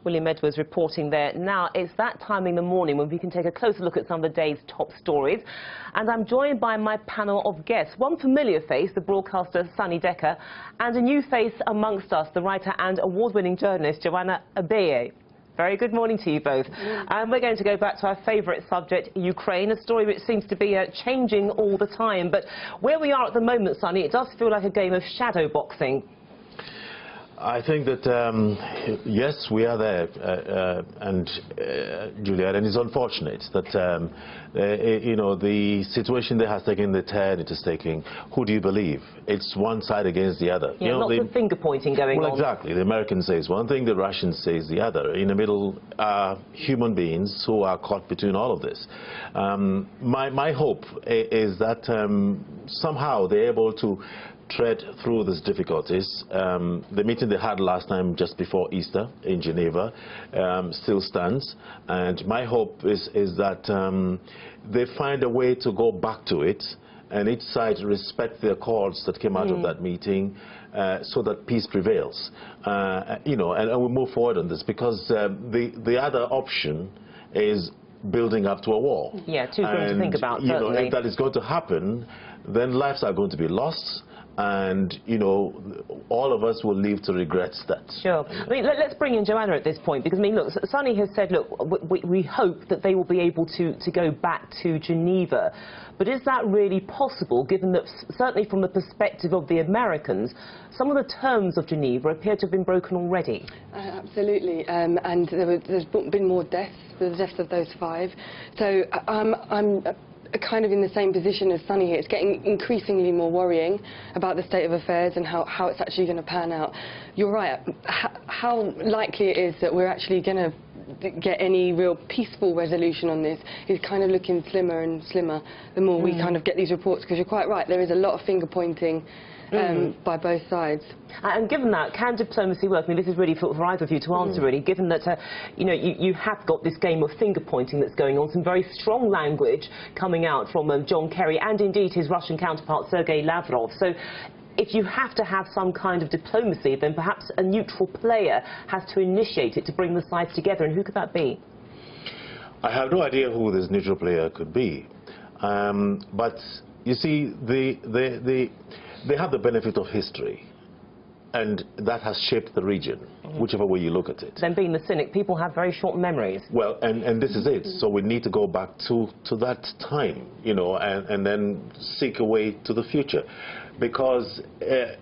William Edwards reporting there. Now, it's that time in the morning when we can take a closer look at some of the day's top stories. And I'm joined by my panel of guests. One familiar face, the broadcaster Sunny Decker, and a new face amongst us, the writer and award-winning journalist Joanna. Very good morning to you both. And we're going to go back to our favourite subject, Ukraine, a story which seems to be changing all the time. But where we are at the moment, Sunny, it does feel like a game of shadow boxing. I think that, yes, we are there, Juliet, and it's unfortunate that, you know, the situation there has taken the turn it is taking. Who do you believe? It's one side against the other. Yeah, you know, lots of finger-pointing going on. Well, exactly. The Americans say one thing, the Russians say the other. In the middle are human beings who are caught between all of this. My hope is that somehow they're able to tread through these difficulties. The meeting they had last time just before Easter in Geneva still stands, and my hope is that they find a way to go back to it, and each side respect the accords that came out of that meeting, so that peace prevails. You know, and we move forward on this, because the other option is building up to a war. Yeah, too grim to think about, certainly. You know, if that is going to happen, then lives are going to be lost. And, you know, all of us will live to regret that. Sure. I mean, let's bring in Joanna at this point, because, I mean, look, Sunny has said, look, we hope that they will be able to go back to Geneva. But is that really possible, given that, certainly from the perspective of the Americans, some of the terms of Geneva appear to have been broken already? Absolutely. And there's been more deaths, the deaths of those 5. So I'm kind of in the same position as Sunny here. It's getting increasingly more worrying about the state of affairs and how it's actually going to pan out. You're right. How likely it is that we're actually going to get any real peaceful resolution on this is kind of looking slimmer and slimmer the more we kind of get these reports, because you're quite right, there is a lot of finger pointing by both sides. And given that, can diplomacy work? I mean, this is really for either of you to answer, really, given that, you know, you have got this game of finger-pointing that's going on, some very strong language coming out from John Kerry and indeed his Russian counterpart, Sergei Lavrov. So if you have to have some kind of diplomacy, then perhaps a neutral player has to initiate it to bring the sides together. And who could that be? I have no idea who this neutral player could be. But, you see, they have the benefit of history, and that has shaped the region, whichever way you look at it. Then, being the cynic, people have very short memories. Well, and this is it. So we need to go back to that time, you know, and then seek a way to the future. Because,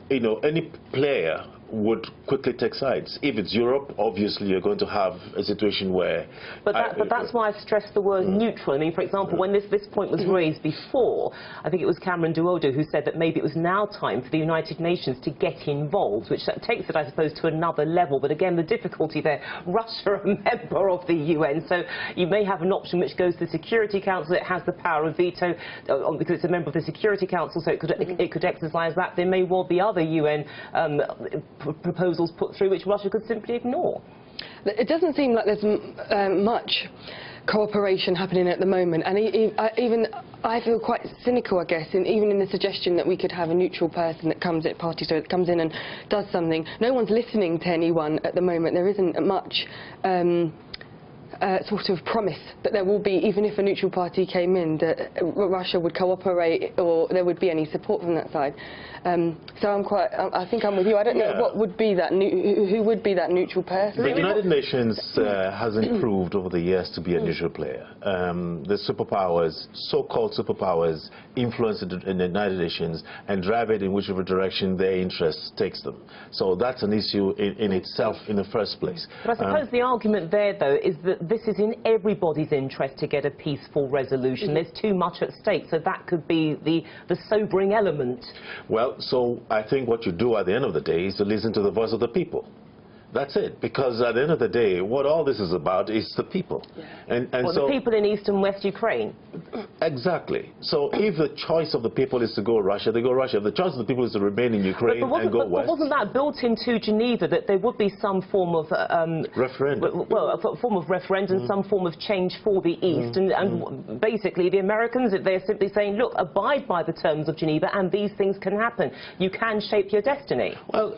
you know, any player would quickly take sides. If it's Europe, obviously you're going to have a situation where... But that's why I stressed the word neutral. I mean, for example, when this point was raised before, I think it was Cameron Duodo who said that maybe it was now time for the United Nations to get involved, which takes it, I suppose, to another level. But again, the difficulty there, Russia are a member of the UN, so you may have an option which goes to the Security Council. It has the power of veto because it's a member of the Security Council, so it could exercise that. There may well be other UN proposals put through which Russia could simply ignore. It doesn't seem like there's much cooperation happening at the moment, and even I feel quite cynical, I guess, even in the suggestion that we could have a neutral person that comes that comes in and does something. No one's listening to anyone at the moment. There isn't much sort of promise that there will be, even if a neutral party came in, that Russia would cooperate or there would be any support from that side. So I think I'm with you. I don't know what would be that who would be that neutral person. The United Nations hasn't proved over the years to be a neutral player. The superpowers, so-called superpowers, influence in the United Nations and drive it in whichever direction their interest takes them. So that's an issue in itself in the first place. But I suppose the argument there, though, is that this is in everybody's interest to get a peaceful resolution. There's too much at stake, so that could be the sobering element. Well, so I think what you do at the end of the day is to listen to the voice of the people. That's it, because at the end of the day, what all this is about is the people. Yeah. And well, so the people in East and West Ukraine. Exactly. So if the choice of the people is to go Russia, they go Russia. If the choice of the people is to remain in Ukraine and go West. But wasn't that built into Geneva, that there would be some form of referendum? Well, a form of referendum, some form of change for the East, and basically the Americans, they're simply saying, look, abide by the terms of Geneva, and these things can happen. You can shape your destiny. Well,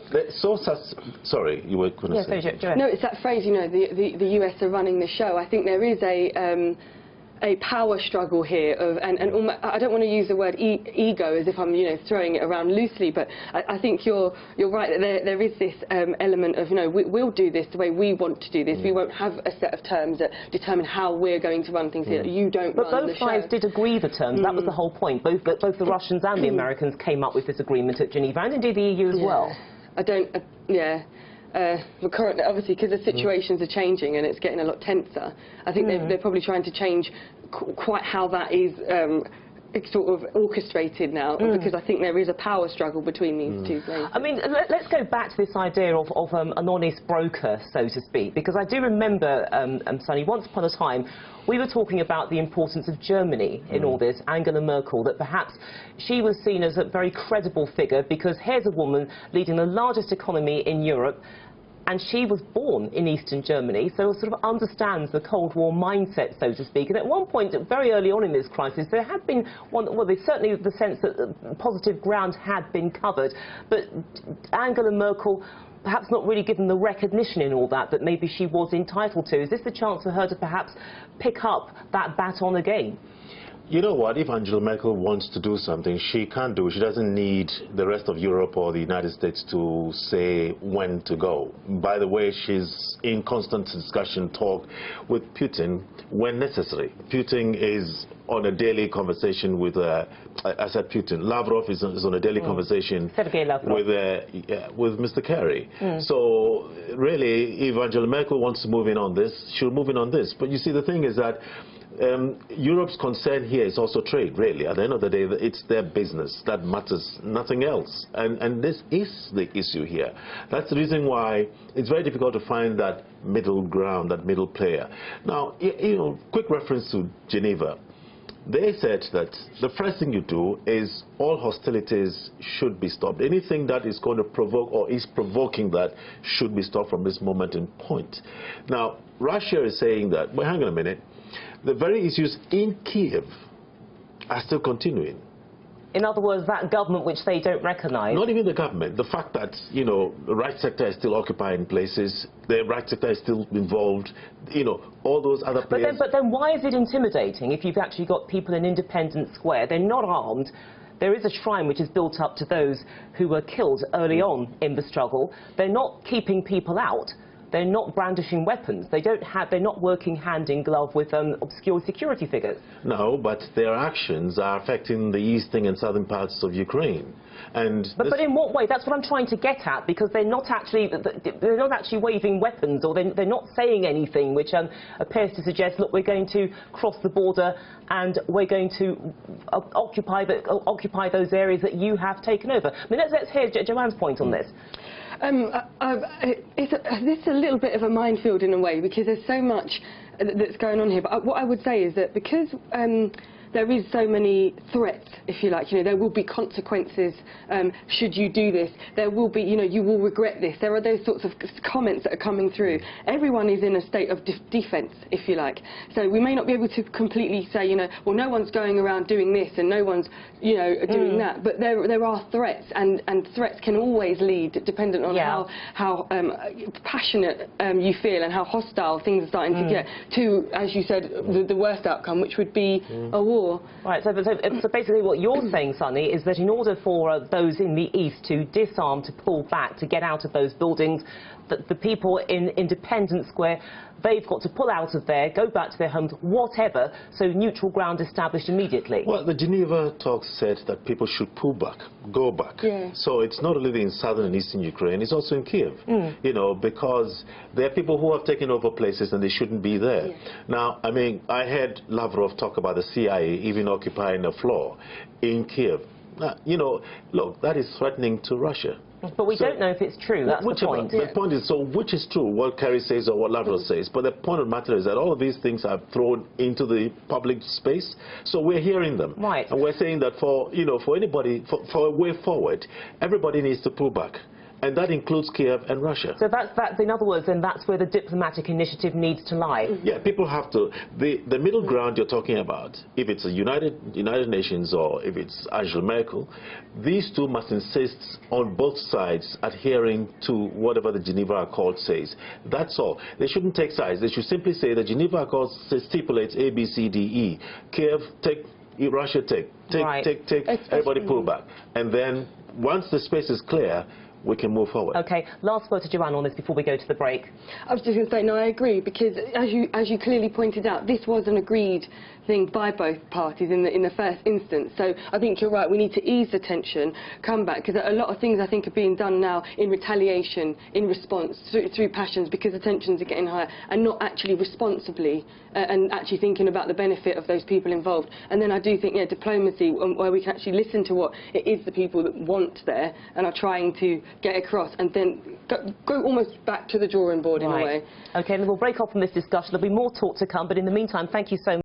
sorry, you were Yeah, so Joanna. No, it's that phrase, you know, the US are running the show. I think there is a power struggle here of, and I don't want to use the word ego as if I'm, you know, throwing it around loosely, but I think you're right that there is this element of, you know, we'll do this the way we want to do this. We won't have a set of terms that determine how we're going to run things here. You don't run the show. But both sides did agree the terms. That was the whole point. Both the Russians and the Americans came up with this agreement at Geneva, and indeed the EU as well. Currently, obviously, because the situations are changing and it's getting a lot tenser, I think they're probably trying to change quite how that is sort of orchestrated now, because I think there is a power struggle between these two places. I mean, let's go back to this idea of an honest broker, so to speak, because I do remember, Sunny, once upon a time, we were talking about the importance of Germany in all this, Angela Merkel, that perhaps she was seen as a very credible figure because here's a woman leading the largest economy in Europe, and she was born in eastern Germany, so sort of understands the Cold War mindset, so to speak. And at one point, very early on in this crisis, there had been there's certainly the sense that positive ground had been covered, but Angela Merkel perhaps not really given the recognition in all that maybe she was entitled to. Is this the chance for her to perhaps pick up that baton again? You know what, if Angela Merkel wants to do something, she can do. She doesn't need the rest of Europe or the United States to say when to go. By the way, she's in constant discussion, talk with Putin when necessary. Putin is on a daily conversation with, I said Putin, Lavrov is on a daily conversation with Mr. Kerry. So really, if Angela Merkel wants to move in on this, she'll move in on this. But you see, the thing is that Europe's concern here is also trade, really. At the end of the day, it's their business that matters, nothing else. And this is the issue here. That's the reason why it's very difficult to find that middle ground, that middle player. Now, you know, quick reference to Geneva. They said that the first thing you do is all hostilities should be stopped. Anything that is going to provoke or is provoking that should be stopped from this moment in point. Now, Russia is saying that, well, hang on a minute, the very issues in Kiev are still continuing. In other words, that government which they don't recognise. Not even the government. The fact that, you know, the right sector is still occupying places, the right sector is still involved, you know, all those other players. But then why is it intimidating if you've actually got people in Independence Square? They're not armed. There is a shrine which is built up to those who were killed early on in the struggle. They're not keeping people out. They're not brandishing weapons. They're not working hand in glove with obscure security figures. No, but their actions are affecting the eastern and southern parts of Ukraine. But in what way? That's what I'm trying to get at, because they're not actually waving weapons, or they're not saying anything which appears to suggest, look, we're going to cross the border and we're going to occupy those areas that you have taken over. I mean, let's hear Joanne's point on this. It's a little bit of a minefield in a way, because there's so much that's going on here. But what I would say is that because there is so many threats, if you like, you know, there will be consequences should you do this. There will be, you know, you will regret this. There are those sorts of comments that are coming through. Everyone is in a state of defence, if you like. So we may not be able to completely say, you know, well, no one's going around doing this and no one's, you know, doing that. But there are threats, and threats can always lead, dependent on how passionate you feel and how hostile things are starting to get, to, as you said, the worst outcome, which would be a war. Right, so basically what you're saying, Sunny, is that in order for those in the east to disarm, to pull back, to get out of those buildings, that the people in Independence Square, they've got to pull out of there, go back to their homes, whatever, so neutral ground established immediately. Well, the Geneva talks said that people should pull back, go back. Yeah. So it's not only in southern and eastern Ukraine, it's also in Kiev, you know, because there are people who have taken over places and they shouldn't be there. Yeah. Now, I mean, I heard Lavrov talk about the CIA even occupying a floor in Kiev. Now, you know, look, that is threatening to Russia. But we don't know if it's true, that's the point. The point is, so which is true, what Kerry says or what Lavrov says? But the point of the matter is that all of these things are thrown into the public space, so we're hearing them. Right. And we're saying that for, you know, for anybody, for a way forward, everybody needs to pull back. And that includes Kiev and Russia. So that's in other words, then that's where the diplomatic initiative needs to lie. Yeah, people have to. The middle ground you're talking about, if it's a United Nations or if it's Angela Merkel, these two must insist on both sides adhering to whatever the Geneva Accord says. That's all. They shouldn't take sides. They should simply say the Geneva Accord stipulates A, B, C, D, E. Kiev, take. Russia, take. Right. Take. Everybody pull back. And then once the space is clear, we can move forward. Okay, last word to Joanna on this before we go to the break. I was just going to say, no, I agree, because as you clearly pointed out, this was an agreed thing by both parties in the first instance. So I think you're right, we need to ease the tension, come back, because a lot of things I think are being done now in retaliation, in response, through passions, because the tensions are getting higher, and not actually responsibly and actually thinking about the benefit of those people involved. And then I do think, yeah, diplomacy, where we can actually listen to what it is the people that want there and are trying to get across, and then go almost back to the drawing board in a way. Okay, then we'll break off from this discussion. There'll be more talk to come, but in the meantime, thank you so much.